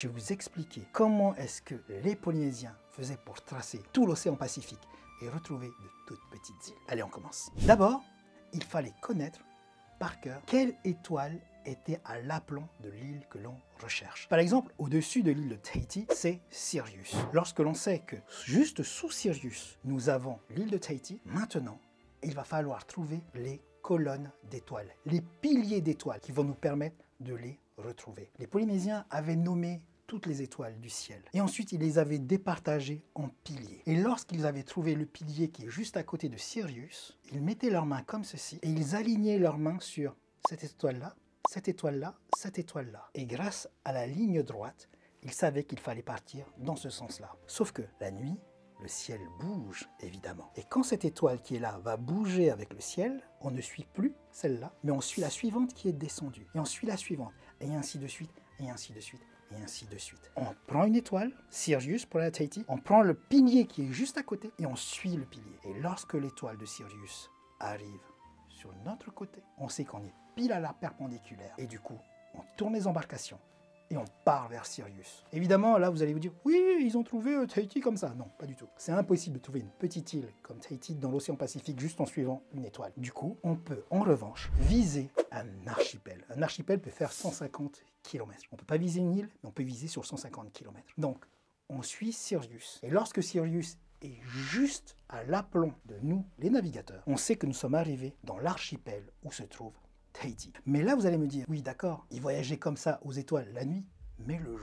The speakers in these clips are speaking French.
Je vais vous expliquer comment est-ce que les Polynésiens faisaient pour tracer tout l'océan Pacifique et retrouver de toutes petites îles. Allez, on commence. D'abord, il fallait connaître par cœur quelle étoile était à l'aplomb de l'île que l'on recherche. Par exemple, au-dessus de l'île de Tahiti, c'est Sirius. Lorsque l'on sait que juste sous Sirius, nous avons l'île de Tahiti, maintenant, il va falloir trouver les colonnes d'étoiles, les piliers d'étoiles qui vont nous permettre de les retrouver. Les Polynésiens avaient nommé toutes les étoiles du ciel. Et ensuite, ils les avaient départagées en piliers. Et lorsqu'ils avaient trouvé le pilier qui est juste à côté de Sirius, ils mettaient leurs mains comme ceci et ils alignaient leurs mains sur cette étoile-là, cette étoile-là, cette étoile-là. Et grâce à la ligne droite, ils savaient qu'il fallait partir dans ce sens-là. Sauf que la nuit, le ciel bouge, évidemment. Et quand cette étoile qui est là va bouger avec le ciel, on ne suit plus celle-là, mais on suit la suivante qui est descendue. Et on suit la suivante, et ainsi de suite, et ainsi de suite, et ainsi de suite. On prend une étoile, Sirius pour la Tahiti, on prend le pilier qui est juste à côté, et on suit le pilier. Et lorsque l'étoile de Sirius arrive sur notre côté, on sait qu'on est pile à la perpendiculaire. Et du coup, on tourne les embarcations. Et on part vers Sirius. Évidemment, là, vous allez vous dire, oui, ils ont trouvé Tahiti comme ça. Non, pas du tout. C'est impossible de trouver une petite île comme Tahiti dans l'océan Pacifique juste en suivant une étoile. Du coup, on peut, en revanche, viser un archipel. Un archipel peut faire 150 km. On ne peut pas viser une île, mais on peut viser sur 150 km. Donc, on suit Sirius. Et lorsque Sirius est juste à l'aplomb de nous, les navigateurs, on sait que nous sommes arrivés dans l'archipel où se trouve Tahiti. Mais là, vous allez me dire, oui, d'accord, ils voyageaient comme ça aux étoiles la nuit, mais le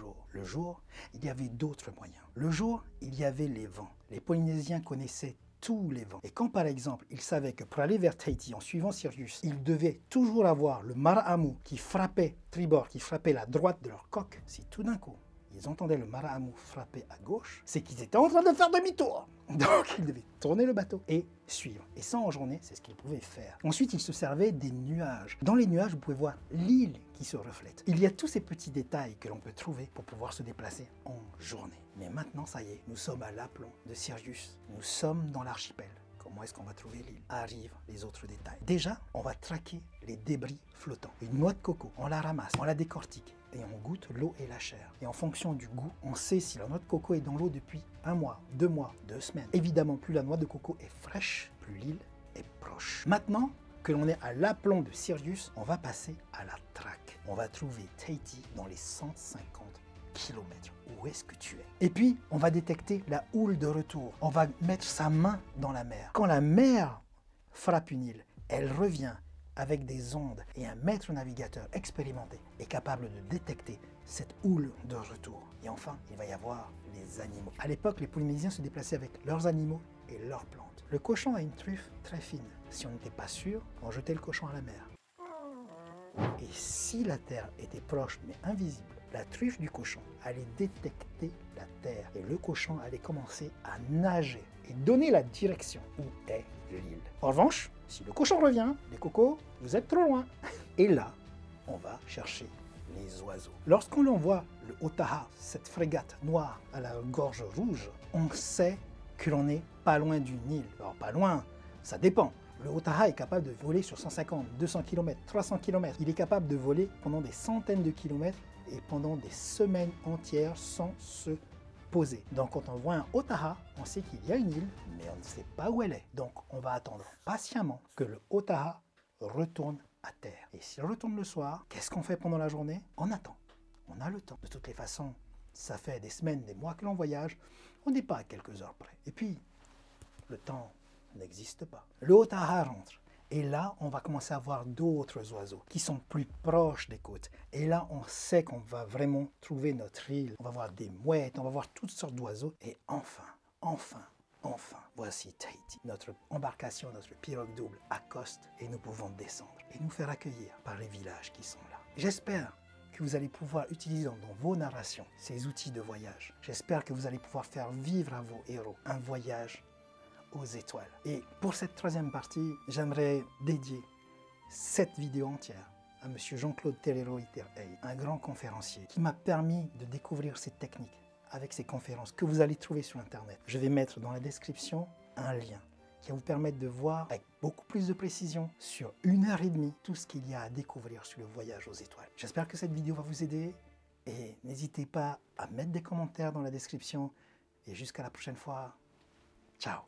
jour, il y avait d'autres moyens. Le jour, il y avait les vents. Les Polynésiens connaissaient tous les vents. Et quand, par exemple, ils savaient que pour aller vers Tahiti en suivant Sirius, ils devaient toujours avoir le Marahamou qui frappait tribord, qui frappait la droite de leur coque, si tout d'un coup, ils entendaient le Marahamou frapper à gauche, c'est qu'ils étaient en train de faire demi-tour. Donc, ils devaient tourner le bateau et suivre. Et ça, en journée, c'est ce qu'ils pouvaient faire. Ensuite, ils se servaient des nuages. Dans les nuages, vous pouvez voir l'île qui se reflète. Il y a tous ces petits détails que l'on peut trouver pour pouvoir se déplacer en journée. Mais maintenant, ça y est, nous sommes à l'aplomb de Sirius. Nous sommes dans l'archipel. Comment est-ce qu'on va trouver l'île? Arrivent les autres détails. Déjà, on va traquer les débris flottants. Une noix de coco, on la ramasse, on la décortique et on goûte l'eau et la chair. Et en fonction du goût, on sait si la noix de coco est dans l'eau depuis 1 mois, 2 mois, 2 semaines. Évidemment, plus la noix de coco est fraîche, plus l'île est proche. Maintenant que l'on est à l'aplomb de Sirius, on va passer à la traque. On va trouver Tahiti dans les 150 km. Où est-ce que tu es? Et puis, on va détecter la houle de retour. On va mettre sa main dans la mer. Quand la mer frappe une île, elle revient avec des ondes et un maître navigateur expérimenté est capable de détecter cette houle de retour. Et enfin, il va y avoir les animaux. À l'époque, les Polynésiens se déplaçaient avec leurs animaux et leurs plantes. Le cochon a une truffe très fine. Si on n'était pas sûr, on jetait le cochon à la mer. Et si la terre était proche mais invisible, la truffe du cochon allait détecter la terre et le cochon allait commencer à nager et donner la direction où est l'île. En revanche, si le cochon revient, les cocos, vous êtes trop loin. Et là, on va chercher les oiseaux. Lorsqu'on voit le Otaha, cette frégate noire à la gorge rouge, on sait que l'on n'est pas loin d'une île. Alors pas loin, ça dépend. Le Otaha est capable de voler sur 150, 200 km, 300 km. Il est capable de voler pendant des centaines de kilomètres et pendant des semaines entières sans se poser. Donc quand on voit un Otaha, on sait qu'il y a une île, mais on ne sait pas où elle est. Donc on va attendre patiemment que le Otaha retourne à terre. Et s'il retourne le soir, qu'est-ce qu'on fait pendant la journée? On attend. On a le temps. De toutes les façons, ça fait des semaines, des mois que l'on voyage. On n'est pas à quelques heures près. Et puis, le temps n'existe pas. Le Otaha rentre. Et là, on va commencer à voir d'autres oiseaux qui sont plus proches des côtes. Et là, on sait qu'on va vraiment trouver notre île. On va voir des mouettes, on va voir toutes sortes d'oiseaux. Et enfin, voici Tahiti. Notre embarcation, notre pirogue double accoste et nous pouvons descendre et nous faire accueillir par les villages qui sont là. J'espère que vous allez pouvoir utiliser dans vos narrations ces outils de voyage. J'espère que vous allez pouvoir faire vivre à vos héros un voyage aux étoiles. Et pour cette troisième partie, j'aimerais dédier cette vidéo entière à M. Jean-Claude Terero-Iterhey, un grand conférencier qui m'a permis de découvrir ces techniques avec ces conférences que vous allez trouver sur Internet. Je vais mettre dans la description un lien qui va vous permettre de voir avec beaucoup plus de précision sur 1 heure et demie tout ce qu'il y a à découvrir sur le voyage aux étoiles. J'espère que cette vidéo va vous aider Et n'hésitez pas à mettre des commentaires dans la description. Et jusqu'à la prochaine fois. Ciao.